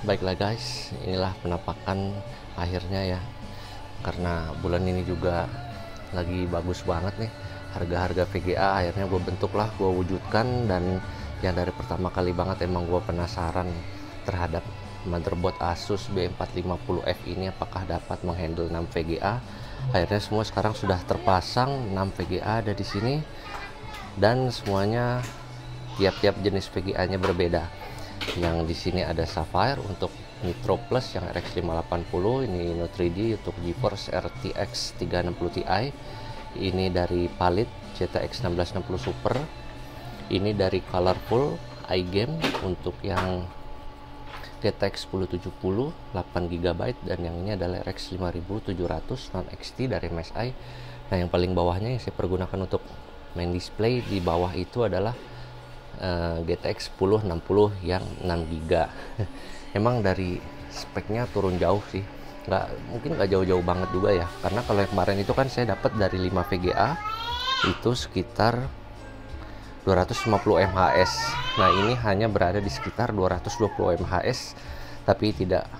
Baiklah guys, inilah penampakan akhirnya ya. Karena bulan ini juga lagi bagus banget nih harga-harga VGA, akhirnya gue bentuk lah, gue wujudkan. Dan yang dari pertama kali banget emang gue penasaran terhadap motherboard Asus B450F ini, apakah dapat menghandle 6 VGA. Akhirnya semua sekarang sudah terpasang, 6 VGA ada di sini, dan semuanya tiap-tiap jenis VGA nya berbeda. Yang di sini ada Sapphire untuk Nitro Plus yang RX 580, ini Inno 3D untuk GeForce RTX 360 Ti, ini dari Palit GTX 1660 Super, ini dari Colorful iGame untuk yang GTX 1070 8GB, dan yang ini adalah RX 5700 non XT dari MSI. Nah, yang paling bawahnya yang saya pergunakan untuk main display di bawah itu adalah GTX 1060 yang 6GB. Emang dari speknya turun jauh sih, mungkin nggak jauh-jauh banget juga ya, karena kalau yang kemarin itu kan saya dapat dari 5 VGA itu sekitar 250 mHz. Nah, ini hanya berada di sekitar 220 mHz, tapi tidak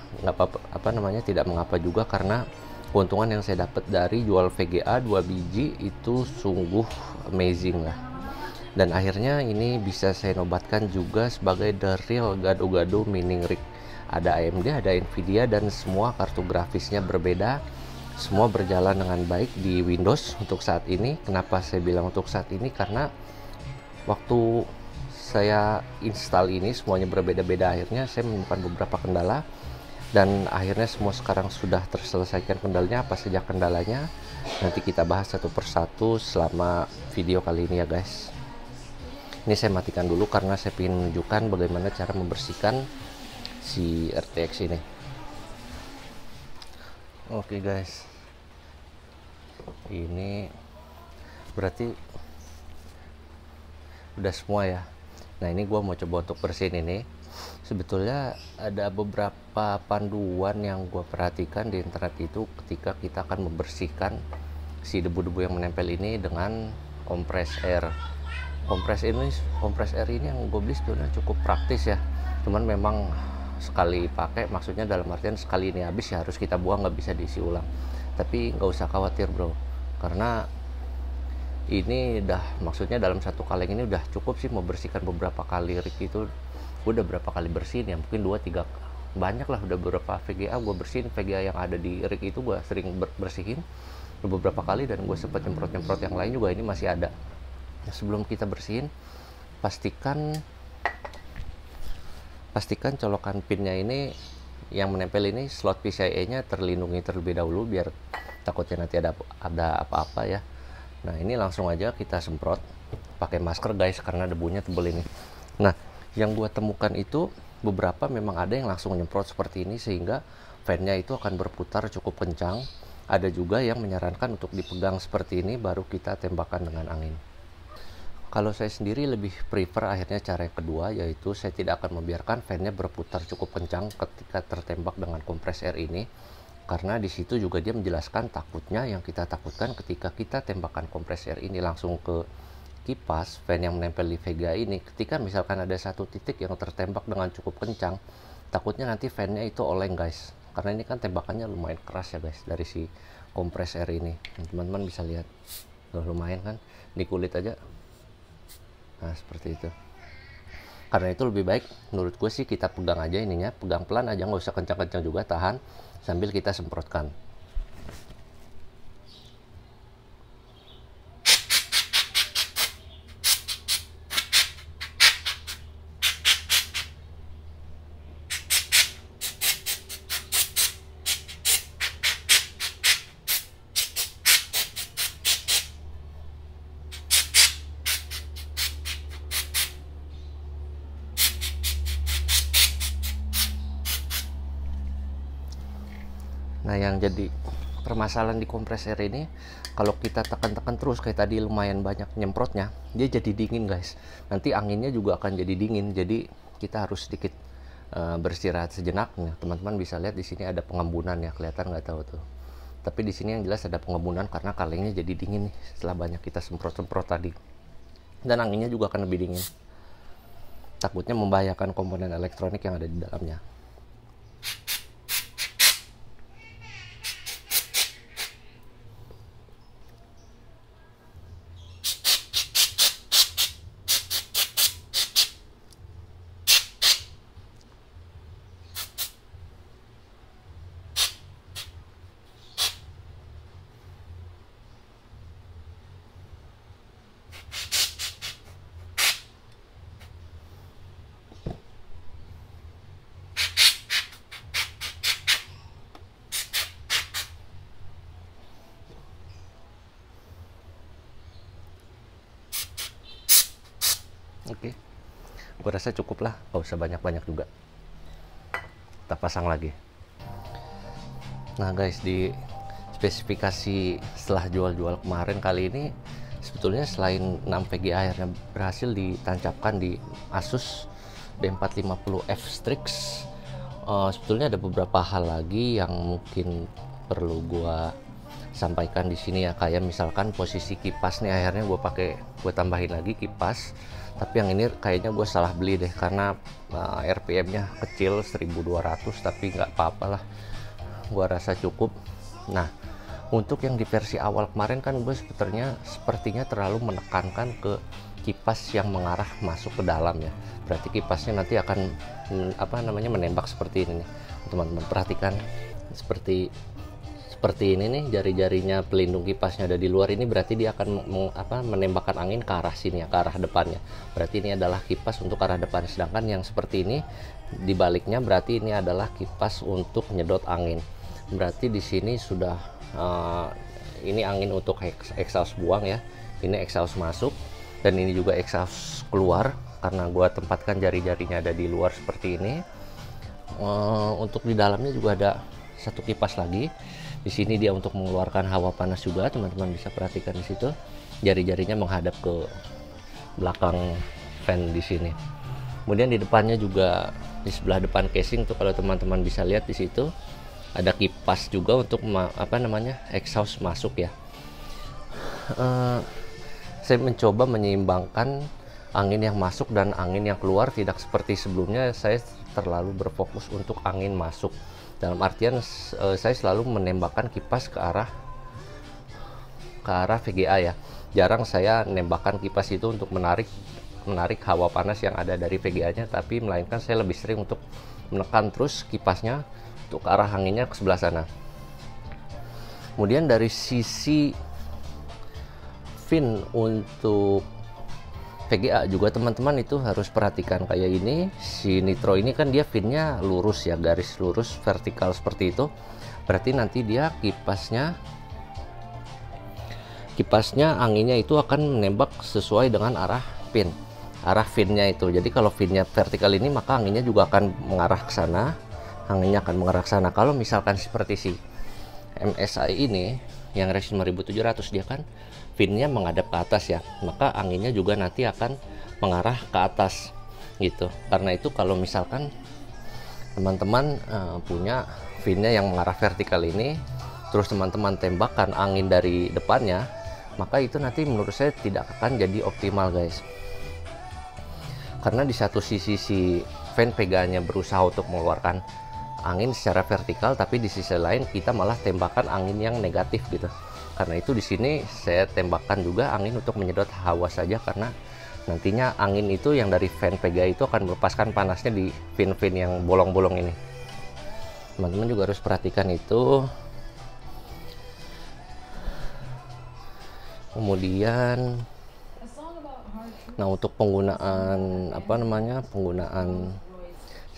tidak mengapa juga, karena keuntungan yang saya dapat dari jual VGA 2 biji itu sungguh amazing lah. Dan akhirnya ini bisa saya nobatkan juga sebagai the real gado-gado mining rig. Ada AMD, ada Nvidia, dan semua kartu grafisnya berbeda. Semua berjalan dengan baik di Windows untuk saat ini. Kenapa saya bilang untuk saat ini? Karena waktu saya install ini semuanya berbeda-beda. Akhirnya saya menemukan beberapa kendala, dan akhirnya semua sekarang sudah terselesaikan kendalanya. Apa saja kendalanya? Nanti kita bahas satu persatu selama video kali ini ya guys. Ini saya matikan dulu karena saya ingin menunjukkan bagaimana cara membersihkan si RTX ini. Oke guys, ini berarti udah semua ya. Nah, ini gue mau coba untuk bersihin ini. Sebetulnya ada beberapa panduan yang gue perhatikan di internet itu ketika kita akan membersihkan si debu-debu yang menempel ini dengan kompres air. Kompres air ini yang gue beli sebetulnya cukup praktis ya, cuman memang sekali pakai, maksudnya dalam artian sekali ini habis ya harus kita buang, nggak bisa diisi ulang. Tapi nggak usah khawatir bro, karena ini maksudnya dalam satu kaleng ini udah cukup sih membersihkan beberapa kali rig itu. Gue udah berapa kali bersihin ya, mungkin 2-3, banyak lah, udah beberapa VGA gue bersihin. VGA yang ada di rig itu gue sering bersihin beberapa kali, dan gue sempat nyemprot yang lain juga, ini masih ada. Sebelum kita bersihin, pastikan colokan pinnya ini yang menempel ini, slot PCIe nya terlindungi terlebih dahulu, biar takutnya nanti ada apa-apa ya. Nah, ini langsung aja kita semprot pakai masker guys, karena debunya tebel ini. Nah, yang gua temukan itu beberapa memang ada yang langsung nyemprot seperti ini, sehingga fan-nya itu akan berputar cukup kencang. Ada juga yang menyarankan untuk dipegang seperti ini baru kita tembakan dengan angin. Kalau saya sendiri lebih prefer akhirnya cara yang kedua, yaitu saya tidak akan membiarkan fan-nya berputar cukup kencang ketika tertembak dengan kompres air ini, karena di situ juga dia menjelaskan takutnya yang kita takutkan ketika kita tembakan kompres air ini langsung ke kipas fan yang menempel di VGA ini. Ketika misalkan ada satu titik yang tertembak dengan cukup kencang, takutnya nanti fan-nya itu oleng guys, karena ini kan tembakannya lumayan keras ya guys dari si kompres air ini. Teman-teman bisa lihat, lumayan kan di kulit aja. Nah, seperti itu. Karena itu lebih baik menurut gue sih kita pegang aja ininya, pegang pelan aja, nggak usah kencang-kencang juga, tahan sambil kita semprotkan. Nah, yang jadi permasalahan di kompres air ini, kalau kita tekan-tekan terus kayak tadi lumayan banyak nyemprotnya, dia jadi dingin guys. Nanti anginnya juga akan jadi dingin, jadi kita harus sedikit beristirahat sejenak. Nah, teman-teman bisa lihat di sini ada pengembunan ya, kelihatan nggak tahu tuh. Tapi di sini yang jelas ada pengembunan karena kalengnya jadi dingin nih setelah banyak kita semprot-semprot tadi. Dan anginnya juga akan lebih dingin. Takutnya membahayakan komponen elektronik yang ada di dalamnya. Oke, gue rasa cukup lah, gak usah banyak-banyak juga. Kita pasang lagi. Nah guys, di spesifikasi setelah jual-jual kemarin, kali ini sebetulnya selain 6 VGA akhirnya berhasil ditancapkan di Asus D450F Strix, sebetulnya ada beberapa hal lagi yang mungkin perlu gua sampaikan di sini ya. Kayak misalkan posisi kipas nih, akhirnya gue tambahin lagi kipas, tapi yang ini kayaknya gue salah beli deh, karena RPM-nya kecil 1200, tapi nggak apa-apa lah, gue rasa cukup. Nah, untuk yang di versi awal kemarin kan gue sepertinya terlalu menekankan ke kipas yang mengarah masuk ke dalam ya. Berarti kipasnya nanti akan menembak seperti ini nih. Teman-teman perhatikan, seperti ini nih, jari-jarinya pelindung kipasnya ada di luar ini, berarti dia akan menembakkan angin ke arah sini ya, ke arah depannya. Berarti ini adalah kipas untuk arah depan. Sedangkan yang seperti ini dibaliknya, berarti ini adalah kipas untuk nyedot angin. Berarti di sini sudah ini angin untuk exhaust buang ya, ini exhaust masuk, dan ini juga exhaust keluar karena gua tempatkan jari-jarinya ada di luar seperti ini. Untuk di dalamnya juga ada satu kipas lagi. Di sini dia untuk mengeluarkan hawa panas juga, teman-teman bisa perhatikan di situ. Jari-jarinya menghadap ke belakang fan di sini. Kemudian di depannya juga, di sebelah depan casing tuh, kalau teman-teman bisa lihat di situ ada kipas juga untuk exhaust masuk ya. Saya mencoba menyeimbangkan angin yang masuk dan angin yang keluar, tidak seperti sebelumnya saya terlalu berfokus untuk angin masuk. Dalam artian saya selalu menembakkan kipas ke arah VGA ya. Jarang saya menembakkan kipas itu untuk menarik hawa panas yang ada dari VGA-nya, tapi melainkan saya lebih sering untuk menekan terus kipasnya untuk arah anginnya ke sebelah sana. Kemudian dari sisi fin untuk VGA juga teman-teman itu harus perhatikan. Kayak ini, si Nitro ini kan dia finnya lurus ya, garis lurus vertikal seperti itu. Berarti nanti dia kipasnya anginnya itu akan menembak sesuai dengan arah finnya itu. Jadi kalau finnya vertikal ini, maka anginnya juga akan mengarah ke sana, Kalau misalkan seperti si MSI ini yang Rex 5700, dia kan finnya menghadap ke atas ya, maka anginnya juga nanti akan mengarah ke atas gitu. Karena itu kalau misalkan teman-teman punya finnya yang mengarah vertikal ini, terus teman-teman tembakkan angin dari depannya, maka itu nanti menurut saya tidak akan jadi optimal guys. Karena di satu sisi si fan peganya berusaha untuk mengeluarkan angin secara vertikal, tapi di sisi lain kita malah tembakan angin yang negatif gitu. Karena itu di sini saya tembakkan juga angin untuk menyedot hawa saja, karena nantinya angin itu yang dari fan pega itu akan melepaskan panasnya di fin-fin yang bolong-bolong ini. Teman-teman juga harus perhatikan itu. Kemudian untuk penggunaan penggunaan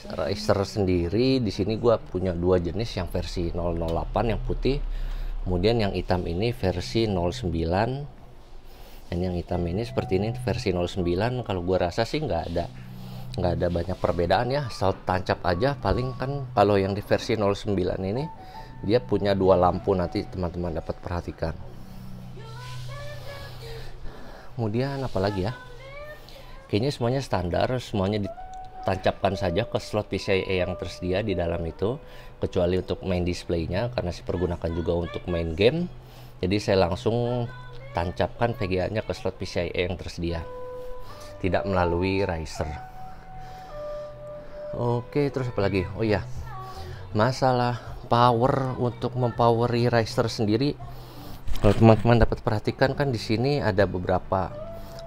riser sendiri, di sini gua punya dua jenis, yang versi 008 yang putih, kemudian yang hitam ini versi 09, dan yang hitam ini seperti ini versi 09. Kalau gua rasa sih nggak ada banyak perbedaan ya, asal tancap aja. Paling kan kalau yang di versi 09 ini dia punya dua lampu, nanti teman-teman dapat perhatikan. Kemudian apalagi ya, kayaknya semuanya standar, semuanya ditancapkan saja ke slot PCIe yang tersedia di dalam itu, kecuali untuk main displaynya karena saya pergunakan juga untuk main game. Jadi saya langsung tancapkan VGA nya ke slot PCIe yang tersedia, tidak melalui riser. Oke, terus apa lagi? Oh ya, masalah power, untuk mempoweri riser sendiri, kalau teman-teman dapat perhatikan kan di sini ada beberapa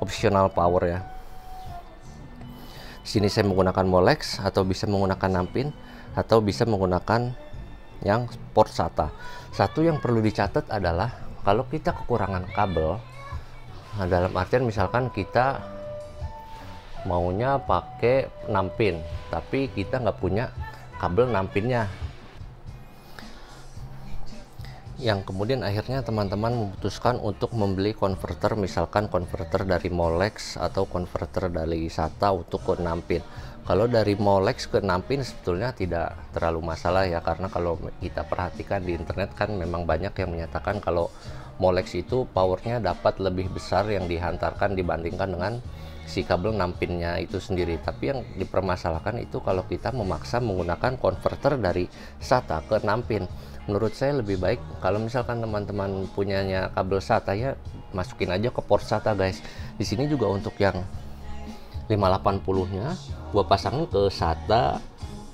optional power ya. Di sini saya menggunakan Molex, atau bisa menggunakan Nampin, atau bisa menggunakan yang port SATA. Satu yang perlu dicatat adalah kalau kita kekurangan kabel, dalam artian misalkan kita maunya pakai Nampin tapi kita nggak punya kabel Nampinnya, yang kemudian akhirnya teman-teman memutuskan untuk membeli konverter, misalkan konverter dari Molex atau konverter dari SATA untuk ke 6 pin. Kalau dari Molex ke 6 pin sebetulnya tidak terlalu masalah ya, karena kalau kita perhatikan di internet kan memang banyak yang menyatakan kalau Molex itu powernya dapat lebih besar yang dihantarkan dibandingkan dengan si kabel 6 pinnya itu sendiri. Tapi yang dipermasalahkan itu kalau kita memaksa menggunakan konverter dari SATA ke 6 pin. Menurut saya lebih baik kalau misalkan teman-teman punyanya kabel SATA ya masukin aja ke port SATA guys. Di sini juga untuk yang 580-nya gua pasangin ke SATA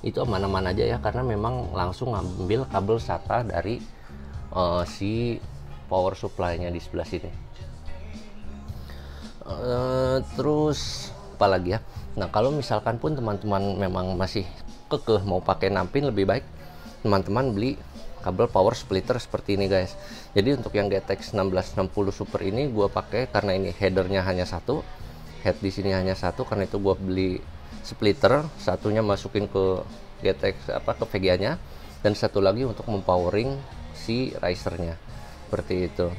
itu aman-aman aja ya, karena memang langsung ngambil kabel SATA dari si power supply-nya di sebelah sini. Terus apalagi ya, nah kalau misalkan pun teman-teman memang masih kekeh mau pakai 6 pin, lebih baik teman-teman beli kabel power splitter seperti ini guys. Jadi untuk yang GTX 1660 Super ini gue pakai karena ini headernya hanya satu, head di sini hanya satu, karena itu gue beli splitter, satunya masukin ke GTX ke VGA-nya, dan satu lagi untuk mempowering si risernya seperti itu.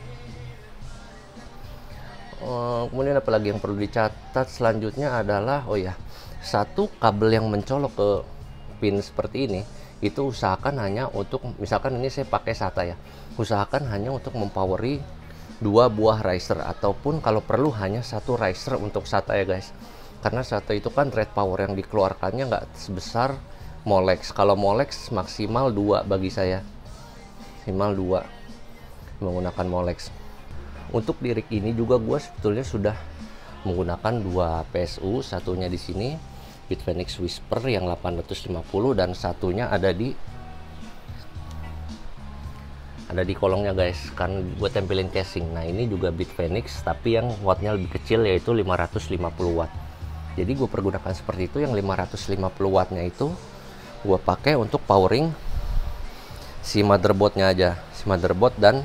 Kemudian apalagi yang perlu dicatat selanjutnya adalah satu kabel yang mencolok ke pin seperti ini itu usahakan hanya untuk, misalkan ini saya pakai SATA ya, usahakan hanya untuk mempoweri 2 buah riser, ataupun kalau perlu hanya 1 riser untuk SATA ya guys, karena SATA itu kan rate power yang dikeluarkannya nggak sebesar Molex. Kalau Molex maksimal 2 bagi saya, minimal 2 menggunakan Molex. Untuk di rig ini juga gue sebetulnya sudah menggunakan 2 PSU, satunya di sini Bitfenix Whisper yang 850 dan satunya ada di kolongnya guys, kan gue tempelin casing. Nah ini juga Bitfenix tapi yang wattnya lebih kecil, yaitu 550 watt. Jadi gue pergunakan seperti itu. Yang 550 wattnya itu gue pakai untuk powering si motherboardnya aja, si motherboard dan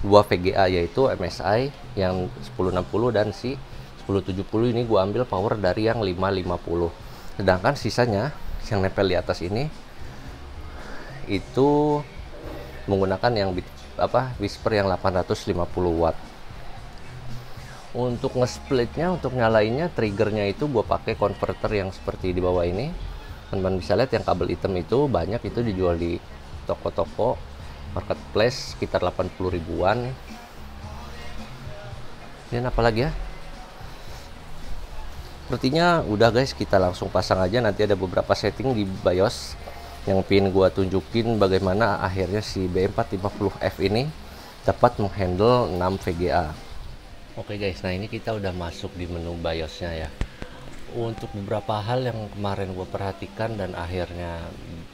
2 VGA yaitu MSI yang 1060 dan si 1070. Ini gue ambil power dari yang 550. Sedangkan sisanya yang nempel di atas ini itu menggunakan yang Whisper yang 850 watt. Untuk nge-splitnya, untuk nyalainnya, triggernya itu gue pakai konverter yang seperti di bawah ini. Teman-teman bisa lihat yang kabel hitam itu banyak itu dijual di toko-toko marketplace sekitar 80 ribuan. Dan apalagi ya, sepertinya udah guys, kita langsung pasang aja. Nanti ada beberapa setting di BIOS yang pin gua tunjukin bagaimana akhirnya si B450F ini dapat menghandle 6 VGA. Oke guys, nah ini kita udah masuk di menu BIOS-nya ya. Untuk beberapa hal yang kemarin gue perhatikan dan akhirnya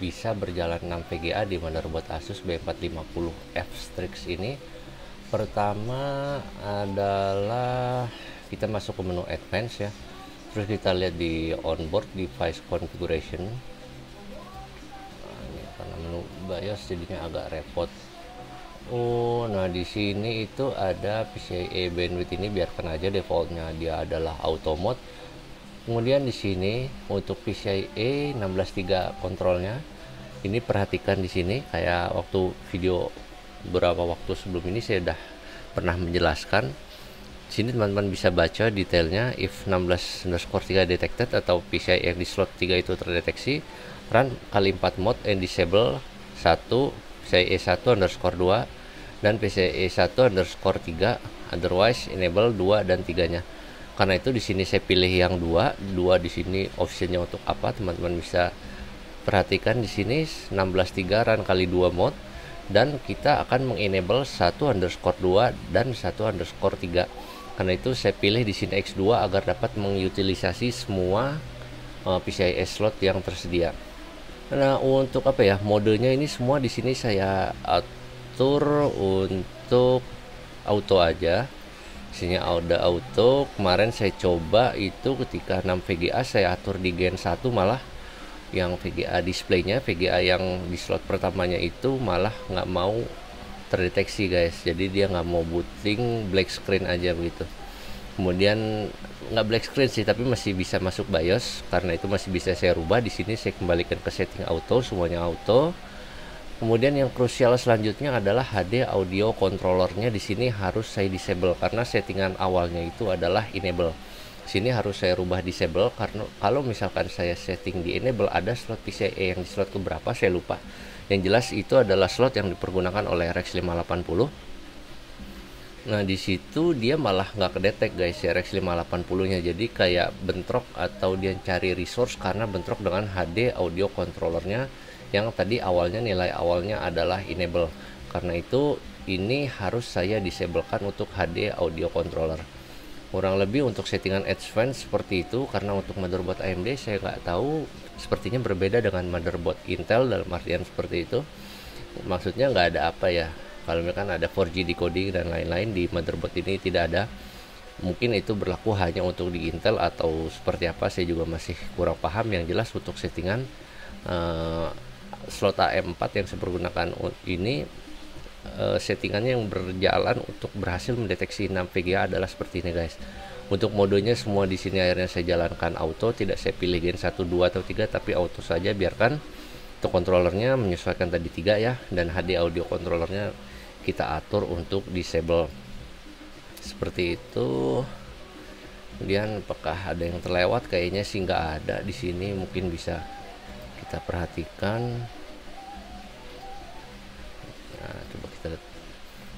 bisa berjalan 6 VGA di motherboard Asus B450F Strix ini, pertama adalah kita masuk ke menu Advanced ya. Terus kita lihat di onboard device configuration. Nah, ini karena menu BIOS jadinya agak repot. Nah di sini itu ada PCIe bandwidth, ini biarkan aja defaultnya dia adalah auto mode. Kemudian di sini untuk PCIe 16.3 kontrolnya, ini perhatikan di sini kayak waktu video beberapa waktu sebelum ini saya udah pernah menjelaskan. Sini teman-teman bisa baca detailnya. If 16_3 detected atau PCIe yang di slot 3 itu terdeteksi, run kali 4 mode and disable 1 PCIe 1_2 dan PCIe 1_3, otherwise enable 2 dan 3-nya. Karena itu di sini saya pilih yang 2 di sini optionnya untuk apa, teman-teman bisa perhatikan di sini 16.3 run kali 2 mode, dan kita akan mengenable 1_2 dan 1_3. Karena itu saya pilih di sini X2 agar dapat mengutilisasi semua PCIe slot yang tersedia. Nah, untuk modenya ini semua di sini saya atur untuk auto aja. Sini ada auto. Kemarin saya coba itu ketika 6 VGA saya atur di Gen 1, malah yang VGA displaynya, VGA yang di slot pertamanya itu malah nggak mau terdeteksi guys. Jadi dia nggak mau booting, black screen aja begitu. Kemudian nggak black screen sih, tapi masih bisa masuk BIOS. Karena itu masih bisa saya rubah. Di sini saya kembalikan ke setting auto, semuanya auto. Kemudian yang krusial selanjutnya adalah HD audio controllernya. Di sini harus saya disable karena settingan awalnya itu adalah enable. Sini harus saya rubah disable karena kalau misalkan saya setting di enable ada slot PCIe yang di slot keberapa saya lupa. Yang jelas itu adalah slot yang dipergunakan oleh RX 580. Nah di situ dia malah nggak kedetek guys ya RX 580-nya, jadi kayak bentrok atau dia cari resource karena bentrok dengan HD audio controllernya yang tadi awalnya nilai awalnya adalah enable. Karena itu ini harus saya disablekan untuk HD audio controller. Kurang lebih untuk settingan advance seperti itu, karena untuk motherboard AMD saya nggak tahu, sepertinya berbeda dengan motherboard Intel dalam artian seperti itu. Maksudnya nggak ada apa ya, kalau misalkan ada 4G decoding dan lain-lain di motherboard ini tidak ada. Mungkin itu berlaku hanya untuk di Intel atau seperti apa, saya juga masih kurang paham. Yang jelas untuk settingan slot AM4 yang saya pergunakan ini, settingannya yang berjalan untuk berhasil mendeteksi 6 VGA adalah seperti ini guys. Untuk modenya semua di sini akhirnya saya jalankan auto, tidak saya pilih gen 1, 2 atau 3 tapi auto saja, biarkan untuk kontrolernya menyesuaikan tadi 3 ya, dan HD audio kontrolernya kita atur untuk disable seperti itu. Kemudian apakah ada yang terlewat? Kayaknya sih nggak ada di sini, mungkin bisa kita perhatikan. Nah, coba kita lihat.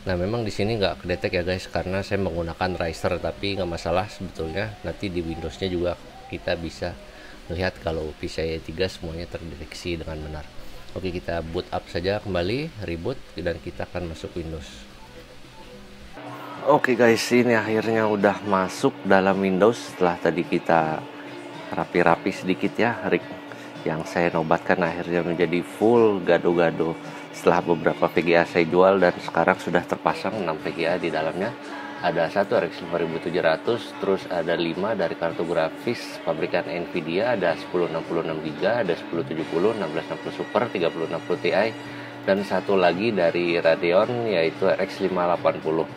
Nah, memang di sini nggak kedetek ya guys, karena saya menggunakan riser, tapi nggak masalah sebetulnya. Nanti di Windowsnya juga kita bisa melihat kalau PCIe 3 semuanya terdeteksi dengan benar. Oke, kita boot up saja kembali, reboot, dan kita akan masuk Windows. Oke guys, ini akhirnya udah masuk dalam Windows setelah tadi kita rapi-rapi sedikit ya, rig yang saya nobatkan akhirnya menjadi full gado-gado. Setelah beberapa VGA saya jual dan sekarang sudah terpasang 6 VGA di dalamnya. Ada satu RX 5700, terus ada 5 dari kartu grafis pabrikan Nvidia, ada 1066GB, ada 1070, 1660 Super, 3060 Ti, dan satu lagi dari Radeon yaitu RX 580.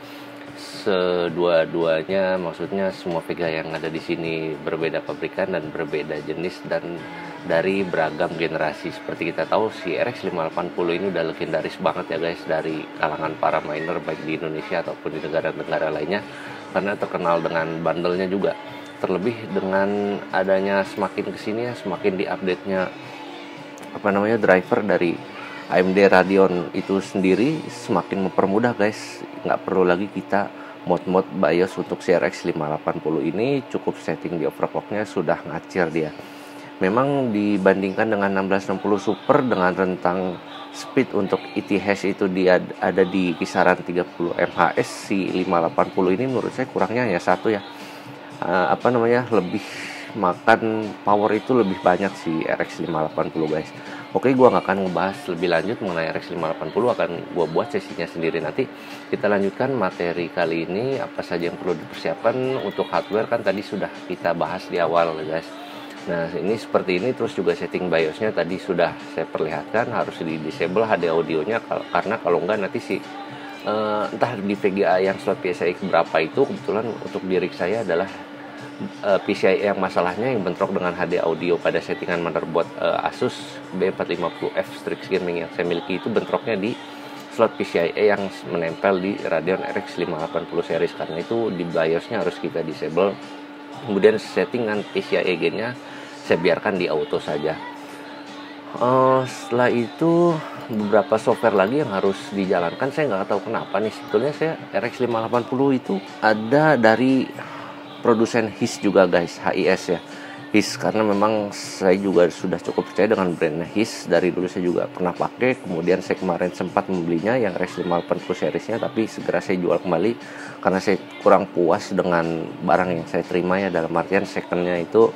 Kedua-duanya, maksudnya semua VGA yang ada di sini berbeda pabrikan dan berbeda jenis dan dari beragam generasi. Seperti kita tahu si RX 580 ini udah legendaris banget ya guys, dari kalangan para miner baik di Indonesia ataupun di negara-negara lainnya, karena terkenal dengan bandelnya juga. Terlebih dengan adanya semakin kesini ya, semakin diupdate-nya driver dari AMD Radeon itu sendiri semakin mempermudah guys. Nggak perlu lagi kita mod-mod BIOS untuk RX 580 ini, cukup setting di overclocknya sudah ngacir dia. Memang dibandingkan dengan 1660 Super dengan rentang speed untuk ETH itu dia ada di kisaran 30 MHz, si 580 ini menurut saya kurangnya hanya satu ya, lebih makan power itu lebih banyak si RX 580 guys. Oke, gua nggak akan ngebahas lebih lanjut mengenai RX 580, akan gua buat sesinya sendiri nanti. Kita lanjutkan materi kali ini, apa saja yang perlu dipersiapkan untuk hardware kan tadi sudah kita bahas di awal guys. Nah, ini seperti ini, terus juga setting BIOSnya tadi sudah saya perlihatkan, harus di disable HD audionya karena kalau enggak nanti entah di VGA yang slot PCIe berapa itu, kebetulan untuk di rig saya adalah PCIe yang masalahnya yang bentrok dengan HD audio pada settingan motherboard Asus B450F Strix Gaming yang saya miliki, itu bentroknya di slot PCIe yang menempel di Radeon RX 580 series. Karena itu di BIOSnya harus kita disable. Kemudian settingan PCIe gen-nya saya biarkan di auto saja. Setelah itu beberapa software lagi yang harus dijalankan. Saya nggak tahu kenapa nih, sebetulnya saya RX 580 itu ada dari produsen HIS juga guys, HIS ya, HIS, karena memang saya juga sudah cukup percaya dengan brandnya HIS. Dari dulu saya juga pernah pakai, kemudian saya kemarin sempat membelinya yang RX 580 seriesnya, tapi segera saya jual kembali karena saya kurang puas dengan barang yang saya terima ya, dalam artian secondnya itu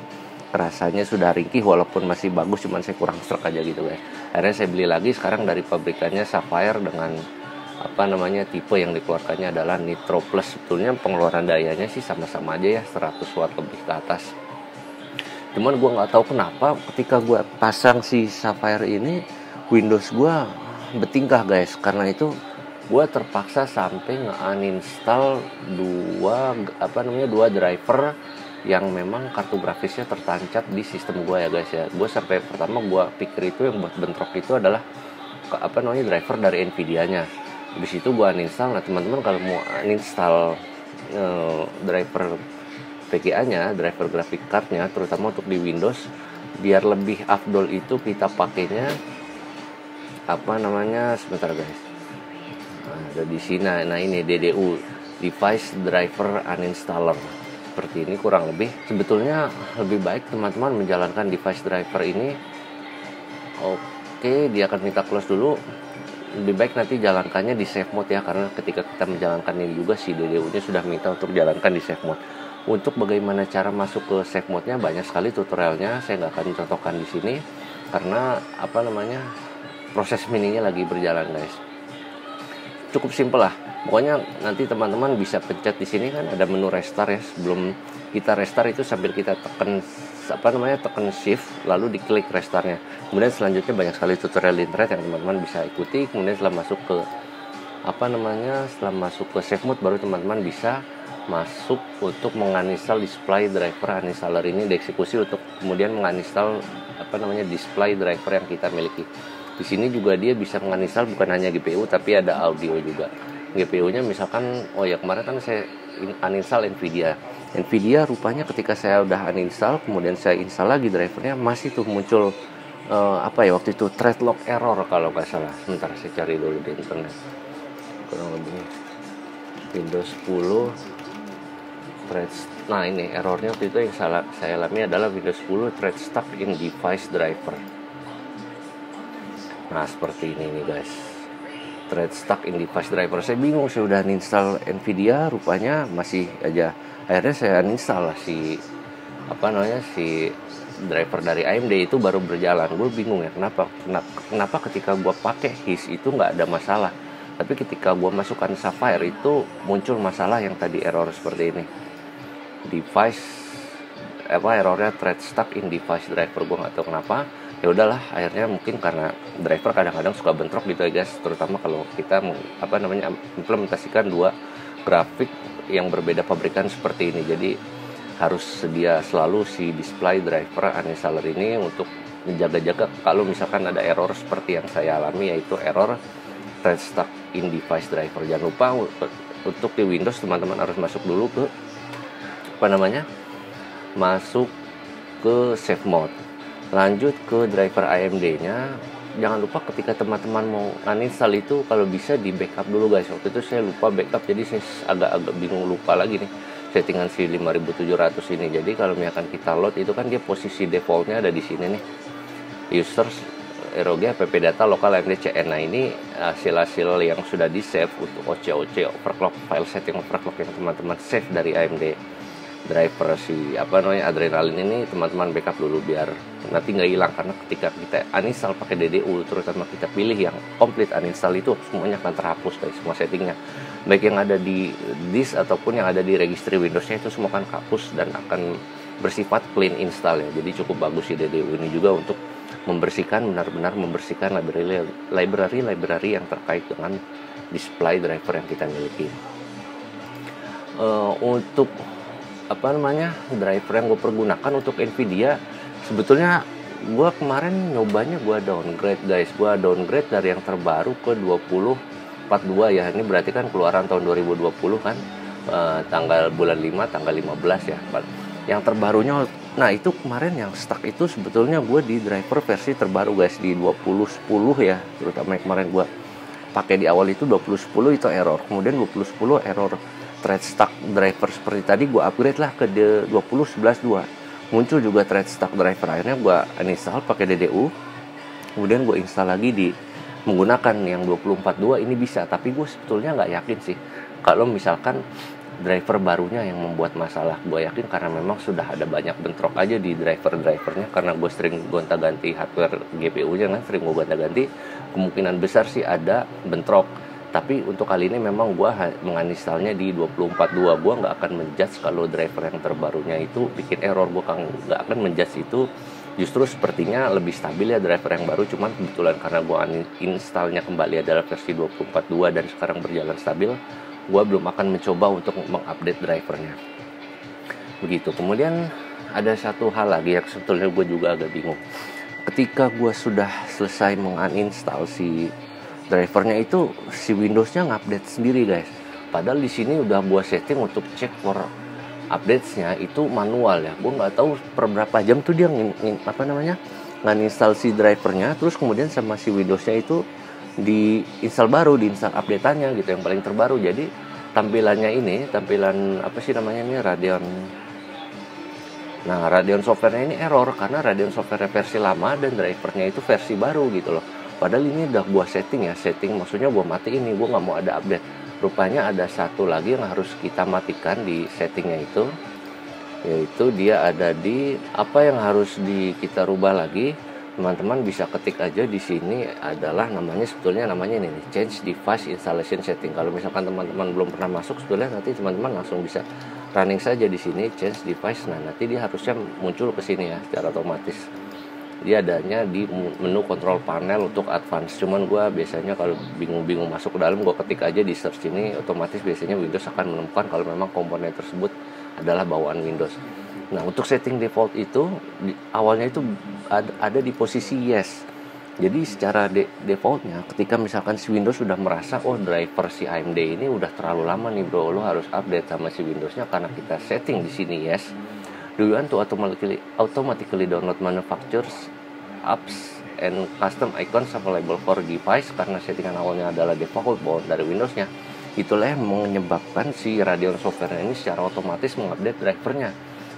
rasanya sudah ringkih walaupun masih bagus, cuman saya kurang serak aja gitu guys. Akhirnya saya beli lagi sekarang dari pabrikannya Sapphire dengan tipe yang dikeluarkannya adalah Nitro Plus. Sebetulnya pengeluaran dayanya sih sama-sama aja ya, 100 watt lebih ke atas. Cuman gue nggak tahu kenapa ketika gue pasang si Sapphire ini, Windows gue bertingkah guys. Karena itu gue terpaksa sampai nge-uninstall dua driver yang memang kartu grafisnya tertancap di sistem gue ya guys ya. Gue sampai pertama gue pikir itu yang buat bentrok itu adalah driver dari Nvidia-nya. Habis itu gue uninstall. Nah teman-teman kalau mau uninstall driver VGA-nya, driver graphic card-nya, terutama untuk di Windows, biar lebih afdol itu kita pakainya sebentar guys. Nah, ada di sini. Nah ini DDU, Device Driver Uninstaller. Seperti ini kurang lebih. Sebetulnya lebih baik teman-teman menjalankan device driver ini. Oke, dia akan minta close dulu. Lebih baik nanti jalankannya di save mode ya, karena ketika kita menjalankan ini juga si DDU-nya sudah minta untuk jalankan di save mode. Untuk bagaimana cara masuk ke save mode-nya banyak sekali tutorialnya, saya nggak akan contohkan di sini karena proses mininya lagi berjalan guys. Cukup simpel lah. Pokoknya nanti teman-teman bisa pencet di sini kan ada menu restart ya. Sebelum kita restart itu sambil kita tekan shift lalu diklik restartnya. Kemudian selanjutnya banyak sekali tutorial di internet yang teman-teman bisa ikuti. Kemudian setelah masuk ke save mode baru teman-teman bisa masuk untuk menginstal display driver uninstaller ini, dieksekusi untuk kemudian menginstal display driver yang kita miliki. Di sini juga dia bisa menginstal bukan hanya GPU tapi ada audio juga. GPU-nya misalkan, kemarin kan saya uninstall Nvidia rupanya ketika saya udah uninstall kemudian saya install lagi drivernya masih tuh muncul waktu itu thread lock error kalau nggak salah. Sebentar saya cari dulu di internet. Kurang lebih Windows 10 thread. Nah ini errornya waktu itu yang saya alami adalah Windows 10 thread stuck in device driver. Nah seperti ini nih guys, thread stuck in device driver. Saya bingung, saya udah uninstall Nvidia rupanya masih aja. Akhirnya saya uninstall si driver dari AMD itu baru berjalan. Gue bingung ya kenapa ketika gue pakai HIS itu nggak ada masalah, tapi ketika gue masukkan Sapphire itu muncul masalah yang tadi error seperti ini. Errornya thread stuck in device driver. Gue nggak tahu kenapa. Ya udahlah, akhirnya mungkin karena driver kadang-kadang suka bentrok gitu ya guys, terutama kalau kita implementasikan dua grafik yang berbeda pabrikan seperti ini. Jadi harus sedia selalu si display driver uninstaller ini untuk menjaga-jaga kalau misalkan ada error seperti yang saya alami, yaitu error thread stuck in device driver. Jangan lupa untuk di Windows teman-teman harus masuk dulu ke masuk ke save mode, lanjut ke driver AMD-nya. Jangan lupa ketika teman-teman mau uninstall itu kalau bisa di backup dulu guys. Waktu itu saya lupa backup, jadi saya agak bingung, lupa lagi nih settingan si 5700 ini. Jadi kalau misalkan kita load itu kan dia posisi defaultnya ada di sini nih, users ROG app data lokal AMD CN. Nah ini hasil-hasil yang sudah di save untuk OC overclock, file setting overclock yang teman-teman save dari AMD driver si Adrenalin ini, teman-teman backup dulu biar nanti nggak hilang. Karena ketika kita uninstall pakai DDU, terutama kita pilih yang complete uninstall, itu semuanya akan terhapus dari semua settingnya, baik yang ada di disk ataupun yang ada di registry Windowsnya, itu semua akan hapus dan akan bersifat clean install ya. Jadi cukup bagus si DDU ini juga untuk benar-benar membersihkan library yang terkait dengan display driver yang kita miliki. Untuk driver yang gue pergunakan untuk Nvidia, sebetulnya gue kemarin nyobanya gue downgrade guys. Gue downgrade dari yang terbaru ke 2042 ya. Ini berarti kan keluaran tahun 2020 kan, tanggal bulan 5 tanggal 15 ya. Yang terbarunya, nah itu kemarin yang stuck itu sebetulnya gue di driver versi terbaru guys, di 2010 ya. Terutama yang kemarin gue pakai di awal itu 2010 itu error. Kemudian 2010 error thread stuck driver seperti tadi, gue upgrade lah ke 2011.2, muncul juga thread stuck driver. Akhirnya gue uninstall pakai DDU, kemudian gue install lagi di menggunakan yang 2042 ini bisa. Tapi gue sebetulnya nggak yakin sih kalau misalkan driver barunya yang membuat masalah. Gue yakin karena memang sudah ada banyak bentrok aja di drivernya, karena gue sering gonta-ganti hardware GPU-nya kan, sering gue gonta-ganti, kemungkinan besar sih ada bentrok. Tapi untuk kali ini memang gue menginstalnya di 2042. Gue nggak akan menjudge kalau driver yang terbarunya itu bikin error. Gue nggak akan menjudge itu. Justru sepertinya lebih stabil ya driver yang baru. Cuman kebetulan karena gue installnya kembali adalah versi 2042 dan sekarang berjalan stabil, gue belum akan mencoba untuk mengupdate drivernya. Begitu. Kemudian ada satu hal lagi yang sebetulnya gue juga agak bingung. ketika gue sudah selesai menguninstall si drivernya itu, si Windowsnya ngupdate sendiri guys. Padahal di sini udah gue setting untuk cek for updatesnya itu manual ya. Gue nggak tahu per berapa jam tuh dia nginstall si drivernya, terus kemudian sama si Windowsnya itu diinstal baru, diinstal updateannya gitu yang paling terbaru. Jadi tampilannya ini, tampilan apa sih namanya ini, Radeon. Nah, Radeon software-nya ini error karena Radeon software versi lama dan drivernya itu versi baru gitu loh. Padahal ini udah gua setting maksudnya gua matiin nih, gua nggak mau ada update. Rupanya ada satu lagi yang harus kita matikan di settingnya itu, yaitu dia ada di apa yang harus kita rubah lagi. Teman-teman bisa ketik aja di sini, adalah sebetulnya namanya ini nih, change device installation setting. Kalau misalkan teman-teman belum pernah masuk, sebetulnya nanti teman-teman langsung bisa running saja di sini change device. Nah, nanti dia harusnya muncul ke sini ya secara otomatis. Dia adanya di menu control panel untuk advance. Cuman gue biasanya kalau bingung-bingung masuk ke dalam, gue ketik aja di search ini, otomatis biasanya Windows akan menemukan kalau memang komponen tersebut adalah bawaan Windows. Nah, untuk setting default itu awalnya itu ada di posisi yes. Jadi secara defaultnya ketika misalkan si Windows sudah merasa driver si AMD ini udah terlalu lama nih bro, lo harus update sama si Windowsnya karena kita setting di sini yes. Do you want to automatically download manufacturers apps and custom icons available for device? Karena settingan awalnya adalah default bawaan dari Windowsnya. Itulah yang menyebabkan si Radeon software ini secara otomatis mengupdate drivernya.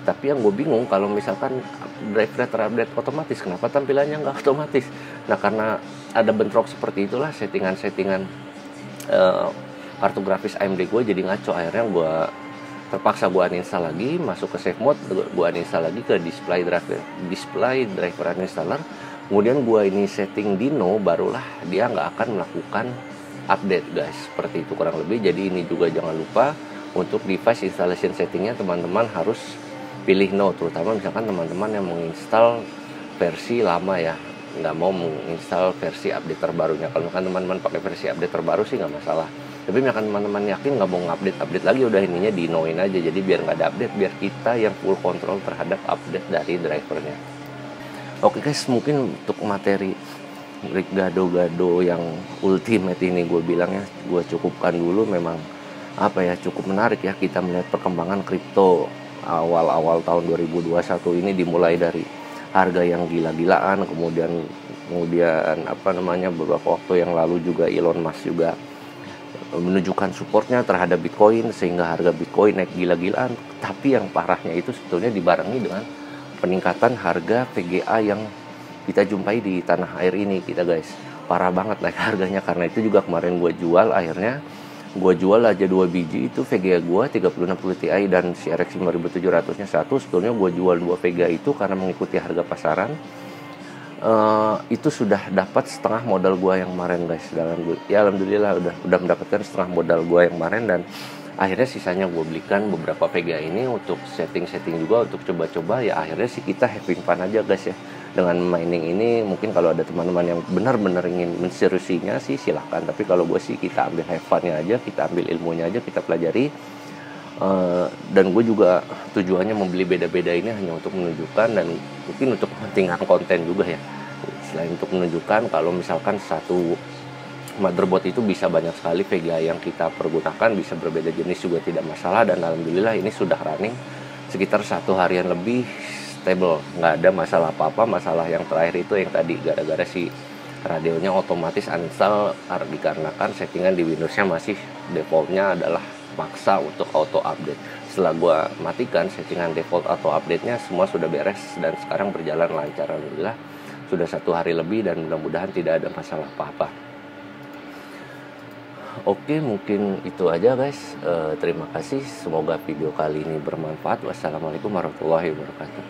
Tapi yang gue bingung kalau misalkan driver terupdate otomatis, kenapa tampilannya nggak otomatis? Nah, karena ada bentrok seperti itulah settingan kartu grafis AMD gue jadi ngaco. Akhirnya gue terpaksa gue uninstall lagi, masuk ke save mode, gue uninstall lagi ke display driver uninstaller. Kemudian gue ini setting di no, barulah dia nggak akan melakukan update guys. Seperti itu kurang lebih. Jadi ini juga jangan lupa untuk device installation settingnya teman-teman harus pilih no, terutama misalkan teman-teman yang menginstal versi lama ya, nggak mau menginstal versi update terbarunya. Kalau misalkan teman-teman pakai versi update terbaru sih nggak masalah, tapi misalkan teman-teman yakin nggak mau update lagi, udah ininya di no-in aja. Jadi biar nggak ada update, biar kita yang full control terhadap update dari drivernya. Oke guys, mungkin untuk materi gado-gado yang ultimate ini gue bilangnya gue cukupkan dulu. Memang cukup menarik ya kita melihat perkembangan kripto awal tahun 2021 ini, dimulai dari harga yang gila-gilaan, kemudian beberapa waktu yang lalu juga Elon Musk juga menunjukkan supportnya terhadap Bitcoin sehingga harga Bitcoin naik gila-gilaan. Tapi yang parahnya itu sebetulnya dibarengi dengan peningkatan harga VGA yang kita jumpai di tanah air ini kita guys. Parah banget naik harganya. Karena itu juga kemarin gue jual, akhirnya gue jual aja 2 biji itu VGA gue 3060 Ti dan si RX 5700 nya satu. Sebetulnya gue jual 2 VGA itu karena mengikuti harga pasaran. Itu sudah dapat setengah modal gue yang kemarin guys. Alhamdulillah udah mendapatkan setengah modal gue yang kemarin, dan akhirnya sisanya gue belikan beberapa VGA ini untuk setting juga, untuk coba-coba ya. Akhirnya sih kita having fun aja guys ya dengan mining ini. Mungkin kalau ada teman-teman yang benar-benar ingin menseriusinya sih silahkan, tapi kalau gue sih kita ambil have fun-nya aja, kita ambil ilmunya aja, kita pelajari. Dan gue juga tujuannya membeli beda-beda ini hanya untuk menunjukkan dan mungkin untuk kepentingan konten juga ya, selain untuk menunjukkan kalau misalkan satu motherboard itu bisa banyak sekali VGA yang kita pergunakan, bisa berbeda jenis juga tidak masalah. Dan alhamdulillah ini sudah running sekitar 1 harian lebih stable, nggak ada masalah apa-apa. Masalah yang terakhir itu yang tadi gara-gara si Radeonnya otomatis uninstall dikarenakan settingan di Windowsnya masih defaultnya adalah maksa untuk auto update. Setelah gua matikan settingan default auto update-nya, semua sudah beres dan sekarang berjalan lancar alhamdulillah. Sudah 1 hari lebih dan mudah-mudahan tidak ada masalah apa-apa. Oke, mungkin itu aja guys. Terima kasih, semoga video kali ini bermanfaat. Wassalamualaikum warahmatullahi wabarakatuh.